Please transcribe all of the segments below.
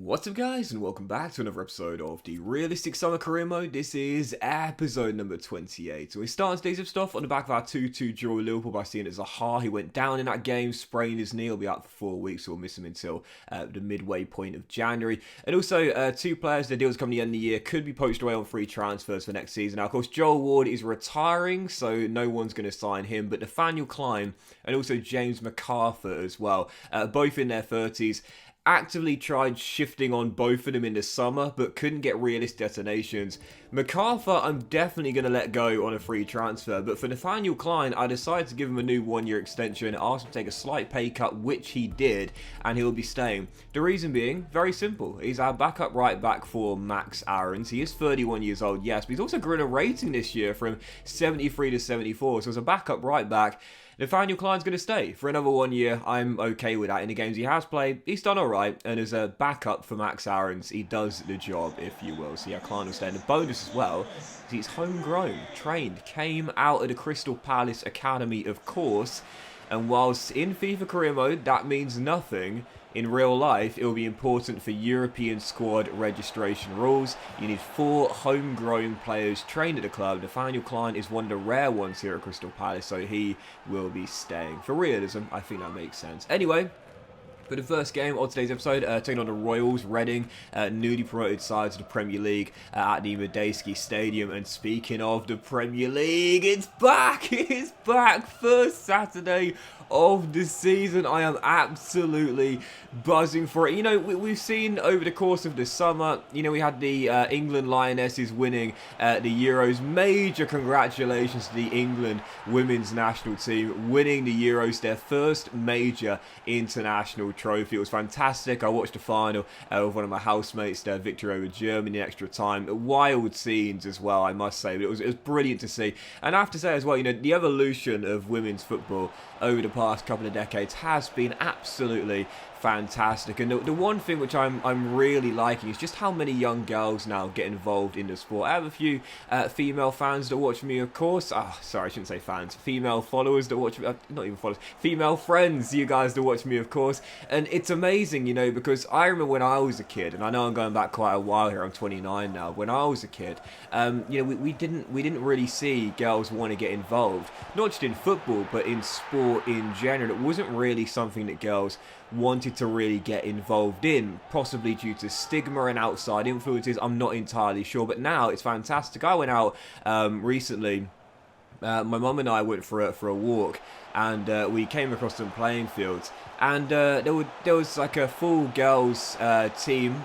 What's up guys, and welcome back to another episode of the Realistic Summer Career Mode. This is episode number 28. So we start today's stuff on the back of our 2-2 draw with Liverpool by seeing Zaha. He went down in that game, sprained his knee, he'll be out for 4 weeks, so we'll miss him until the midway point of January. And also, two players, their deals come to the end of the year, could be poached away on free transfers for next season. Now, of course, Joel Ward is retiring, so no one's going to sign him, but Nathaniel Klein and also James MacArthur as well, both in their 30s. Actively tried shifting on both of them in the summer, but couldn't get realistic destinations. MacArthur, I'm definitely going to let go on a free transfer, but for Nathaniel Klein, I decided to give him a new one-year extension, asked him to take a slight pay cut, which he did, and he'll be staying. The reason being, very simple. He's our backup right back for Max Aarons. He is 31 years old, yes, but he's also grown a rating this year from 73 to 74, so as a backup right back, Nathaniel Klein's going to stay for another 1 year. I'm okay with that. In the games he has played, he's done alright. And as a backup for Max Aarons, he does the job, if you will. So yeah, Klein will stay. And the bonus as well, he's homegrown, trained, came out of the Crystal Palace Academy, of course. And whilst in FIFA career mode, that means nothing. In real life, it will be important for European squad registration rules. You need 4 homegrown players trained at the club. Nathaniel Klein is one of the rare ones here at Crystal Palace, so he will be staying. For realism, I think that makes sense. Anyway, for the first game of today's episode, taking on the Royals, Reading, newly promoted side to the Premier League at the Medeski Stadium. And speaking of the Premier League, it's back! It's back! First Saturday of the season. I am absolutely buzzing for it. You know, we've seen over the course of the summer, you know, we had the England Lionesses winning the Euros. Major congratulations to the England women's national team winning the Euros, their first major international trophy. It was fantastic. I watched the final with one of my housemates, their victory over Germany in extra time. Wild scenes as well, I must say, but it was brilliant to see. And I have to say as well, you know, the evolution of women's football over the past couple of decades has been absolutely fantastic. And the one thing which I'm really liking is just how many young girls now get involved in the sport. I have a few female fans that watch me, of course. Oh, sorry, I shouldn't say fans. Female followers that watch me. Not even followers. Female friends, you guys that watch me, of course. And it's amazing, you know, because I remember when I was a kid, and I know I'm going back quite a while here. I'm 29 now. When I was a kid, you know, we didn't really see girls want to get involved, not just in football, but in sport in general. It wasn't really something that girls wanted to really get involved in, possibly due to stigma and outside influences. I'm not entirely sure, but now it's fantastic. I went out recently. My mum and I went for a walk, and we came across some playing fields, and there was like a full girls team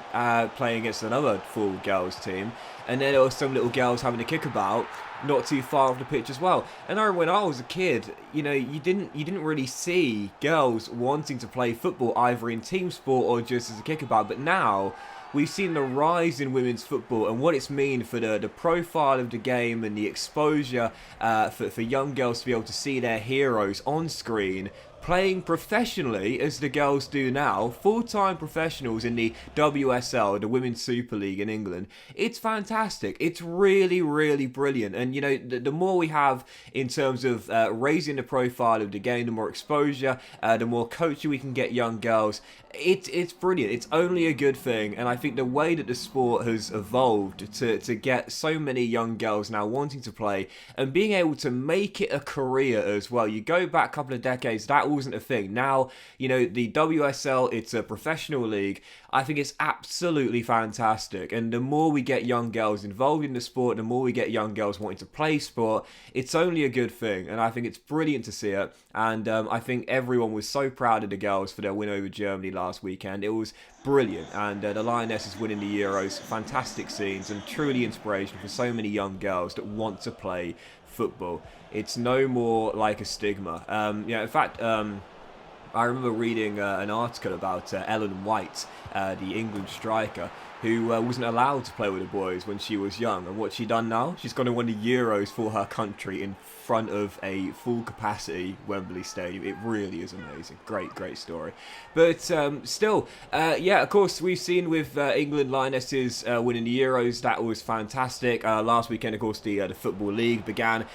playing against another full girls team, and then there was some little girls having a kickabout not too far off the pitch as well. And I remember when I was a kid, you know, you didn't really see girls wanting to play football either in team sport or just as a kickabout, but now we've seen the rise in women's football and what it's mean for the profile of the game and the exposure for young girls to be able to see their heroes on screen playing professionally as the girls do now, full-time professionals in the WSL, the Women's Super League in England. It's fantastic. It's really, really brilliant. And, you know, the more we have in terms of raising the profile of the game, the more exposure, the more coaching we can get young girls. It's brilliant. It's only a good thing. And I think the way that the sport has evolved to get so many young girls now wanting to play and being able to make it a career as well. You go back a couple of decades, that wasn't a thing. Now, you know, the WSL, it's a professional league. I think it's absolutely fantastic. And the more we get young girls involved in the sport, the more we get young girls wanting to play sport, it's only a good thing. And I think it's brilliant to see it. And I think everyone was so proud of the girls for their win over Germany last weekend. It was brilliant. And the Lionesses winning the Euros, fantastic scenes and truly inspirational for so many young girls that want to play football. It's no more like a stigma. In fact, I remember reading an article about Ellen White, the England striker, who wasn't allowed to play with the boys when she was young. And what's she done now? She's gone to win the Euros for her country in front of a full capacity Wembley Stadium. It really is amazing. Great story. But still, yeah, of course, we've seen with England Lionesses winning the Euros. That was fantastic. Last weekend, of course, the Football League began.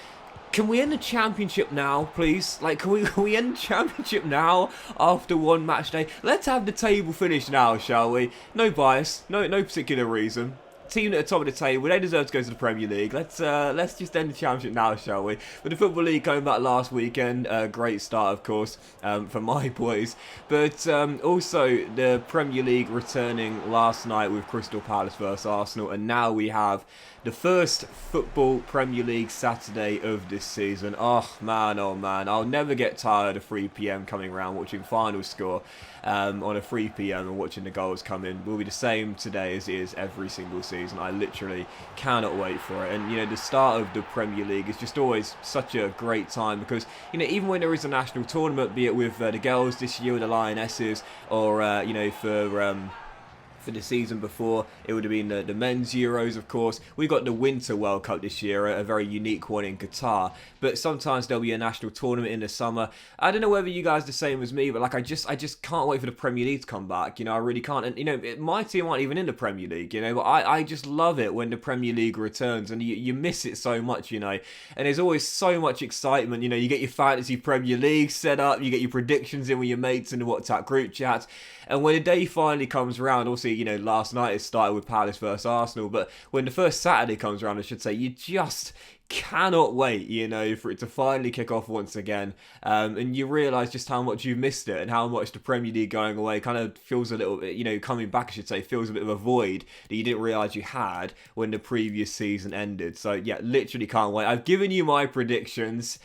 Can we end the championship now, please? Like, can we end the championship now after one match day? Let's have the table finished now, shall we? No bias, no particular reason. Team at the top of the table, they deserve to go to the Premier League. Let's just end the championship now, shall we? With the Football League coming back last weekend, great start, of course, for my boys. But also the Premier League returning last night with Crystal Palace versus Arsenal, and now we have the first Football Premier League Saturday of this season. Oh man, I'll never get tired of 3 PM coming around watching final score on a 3 PM and watching the goals come in. Will be the same today as it is every single season. I literally cannot wait for it. And you know, the start of the Premier League is just always such a great time because, you know, even when there is a national tournament, be it with the girls this year with the Lionesses, or you know, for the season before, it would have been the men's Euros, of course. We got the Winter World Cup this year, a very unique one in Qatar. But sometimes there'll be a national tournament in the summer. I don't know whether you guys are the same as me, but like I just can't wait for the Premier League to come back. You know, I really can't. And you know, my team aren't even in the Premier League. You know, but I just love it when the Premier League returns, and you miss it so much. You know, and there's always so much excitement. You know, you get your fantasy Premier League set up, you get your predictions in with your mates in the WhatsApp group chats. And when the day finally comes around, obviously, you know, last night it started with Palace versus Arsenal, but when the first Saturday comes around, I should say, you just cannot wait, you know, for it to finally kick off once again. And you realise just how much you've missed it and how much the Premier League going away kind of feels a little bit, you know, coming back, I should say, feels a bit of a void that you didn't realise you had when the previous season ended. So, yeah, literally can't wait. I've given you my predictions.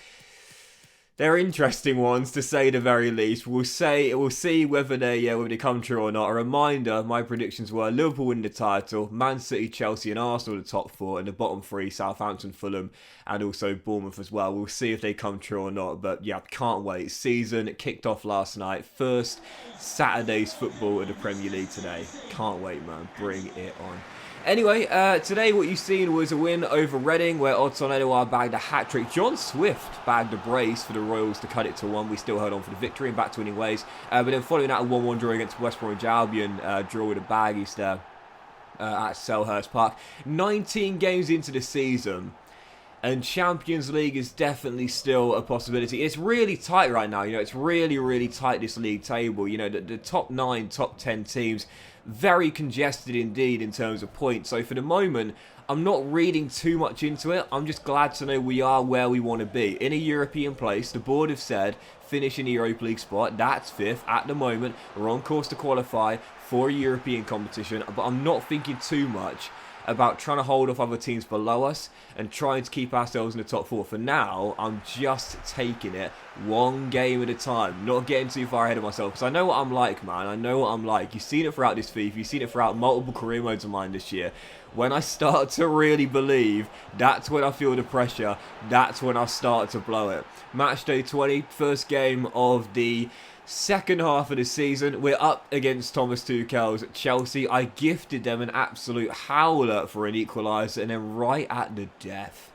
They're interesting ones, to say the very least. We'll see whether they come true or not. A reminder: my predictions were Liverpool win the title, Man City, Chelsea, and Arsenal the top four, and the bottom three: Southampton, Fulham, and also Bournemouth as well. We'll see if they come true or not. But yeah, can't wait. Season kicked off last night. First Saturday's football of the Premier League today. Can't wait, man. Bring it on. Anyway, today what you've seen was a win over Reading, where Odson Edouard bagged a hat-trick. John Swift bagged a brace for the Royals to cut it to 1. We still held on for the victory in back to winning ways. But then following that, a 1-1 draw against West Bromwich Albion, draw with the Baggies there at Selhurst Park. 19 games into the season, and Champions League is definitely still a possibility. It's really tight right now. You know, it's really tight, this league table. You know, the top 9, top 10 teams, very congested indeed in terms of points. So for the moment, I'm not reading too much into it. I'm just glad to know we are where we want to be. In a European place, the board have said, finish in the Europa League spot. That's 5th at the moment. We're on course to qualify for a European competition, but I'm not thinking too much about trying to hold off other teams below us and trying to keep ourselves in the top 4. For now, I'm just taking it one game at a time, not getting too far ahead of myself, because I know what I'm like, man. I know what I'm like. You've seen it throughout this FIFA. You've seen it throughout multiple career modes of mine this year. When I start to really believe, that's when I feel the pressure. That's when I start to blow it. Match day 20, first game of the second half of the season. We're up against Thomas Tuchel's Chelsea. I gifted them an absolute howler for an equaliser, and then right at the death,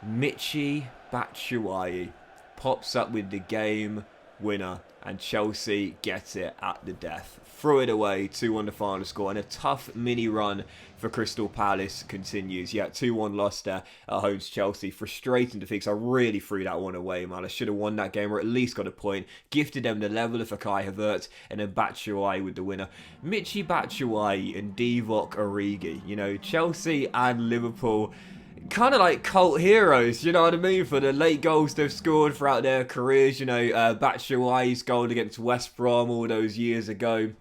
Michy Batshuayi pops up with the game winner, and Chelsea gets it at the death. Threw it away, 2-1 the final score, and a tough mini run for Crystal Palace continues. Yeah, 2-1 loss there at home to Chelsea. Frustrating defeat, because I really threw that one away, man. I should have won that game, or at least got a point. Gifted them the level of Kai Havertz, and then Batshuayi with the winner. Michy Batshuayi and Divock Origi. You know, Chelsea and Liverpool, kind of like cult heroes, you know what I mean, for the late goals they've scored throughout their careers. You know, Batshuayi's goal against West Brom all those years ago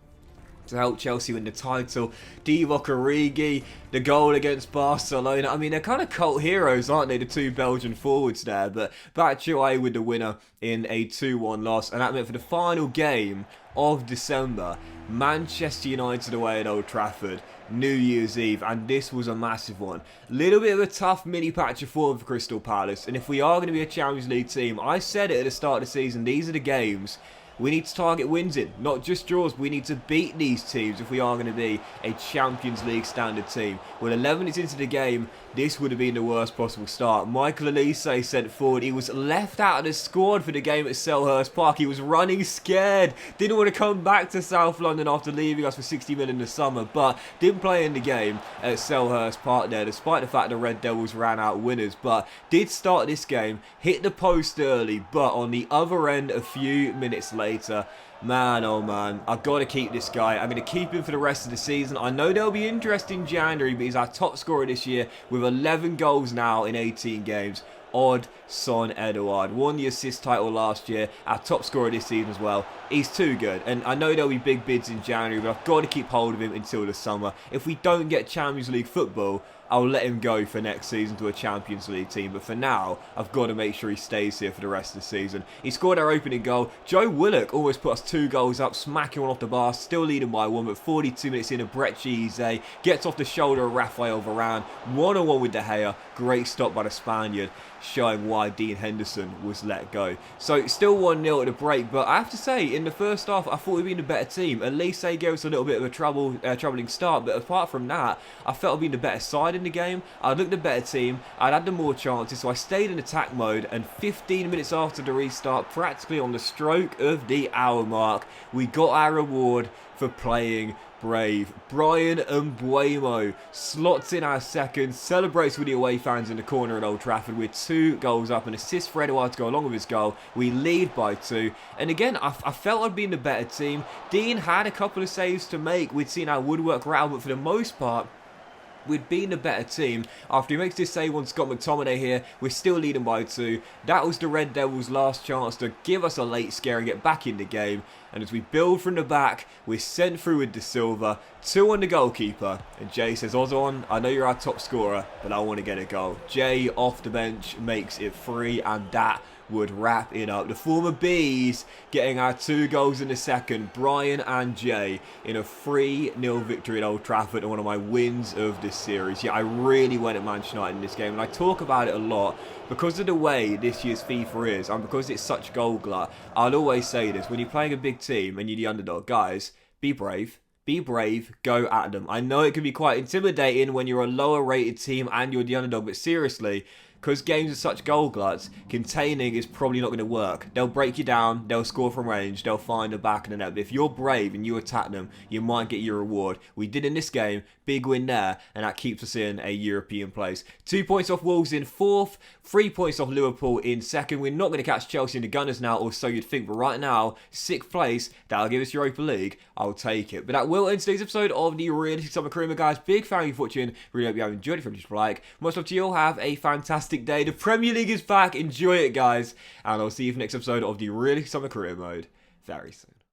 to help Chelsea win the title. Divock Origi, the goal against Barcelona. I mean, they're kind of cult heroes, aren't they, the two Belgian forwards there? But Batshuayi with the winner in a 2-1 loss. And that meant for the final game of December, Manchester United away at Old Trafford, New Year's Eve, and this was a massive one. Little bit of a tough mini patch of form for Crystal Palace, and if we are going to be a Champions League team, I said it at the start of the season, these are the games We need to target wins in, not just draws. We need to beat these teams if we are going to be a Champions League standard team. With 11 minutes into the game, this would have been the worst possible start. Michael Elise sent forward. He was left out of the squad for the game at Selhurst Park. He was running scared. Didn't want to come back to South London after leaving us for 60 million in the summer, but didn't play in the game at Selhurst Park there, despite the fact the Red Devils ran out winners. But did start this game, hit the post early, but on the other end a few minutes later, man, oh man, I've got to keep this guy. I'm going to keep him for the rest of the season. I know there'll be interest in January, but he's our top scorer this year with 11 goals now in 18 games. Oddson Edouard won the assist title last year, our top scorer this season as well. He's too good, and I know there'll be big bids in January, but I've got to keep hold of him until the summer. If we don't get Champions League football, I'll let him go for next season to a Champions League team, but for now, I've got to make sure he stays here for the rest of the season. He scored our opening goal. Joe Willock almost put us 2 goals up, smacking one off the bar, still leading by 1, but 42 minutes in, a Brett Cheese gets off the shoulder of Rafael Varane, 1-on-1 with De Gea, great stop by the Spaniard, showing why Dean Henderson was let go. So still 1-0 at the break, but I have to say, in the first half, I thought we'd been the better team. Elise gave us a little bit of a troubling start, but apart from that, I felt I'd been the better side in the game. I looked the better team, I'd had the more chances, so I stayed in attack mode, and 15 minutes after the restart, practically on the stroke of the hour mark, we got our reward for playing brave. Brian Mbeumo slots in our second, celebrates with the away fans in the corner at Old Trafford with 2 goals up, an assist for Edouard to go along with his goal. We lead by 2, and again, I felt I'd been the better team. Dean had a couple of saves to make. We'd seen our woodwork rattle, but for the most part, we'd been a better team. After he makes this save on Scott McTominay here, we're still leading by 2. That was the Red Devils' last chance to give us a late scare and get back in the game. And as we build from the back, we're sent through with De Silva, 2 on the goalkeeper. And Jay says, Ozon, I know you're our top scorer, but I want to get a goal. Jay off the bench makes it 3, and that would wrap it up. The former Bees getting our 2 goals in the second, Brian and Jay, in a 3-0 victory at Old Trafford, and one of my wins of this series. Yeah, I really went at Manchester United in this game, and I talk about it a lot because of the way this year's FIFA is, and because it's such goal glut. I'll always say this, when you're playing a big team and you're the underdog, guys, be brave. Be brave, go at them. I know it can be quite intimidating when you're a lower rated team and you're the underdog, but seriously, because games are such goal gluts, containing is probably not going to work. They'll break you down, they'll score from range, they'll find the back of the net. But if you're brave and you attack them, you might get your reward. We did in this game, big win there, and that keeps us in a European place. 2 points off Wolves in 4th, 3 points off Liverpool in 2nd. We're not going to catch Chelsea and the Gunners now, or so you'd think, but right now, 6th place, that'll give us Europa League. I'll take it. But that will end today's episode of the Realistic Summer Career, guys. Big thank you for watching. Really hope you have enjoyed it. From just like, much love to you all. Have a fantastic day. The Premier League is back. Enjoy it, guys. And I'll see you for the next episode of the Realistic Summer Career Mode very soon.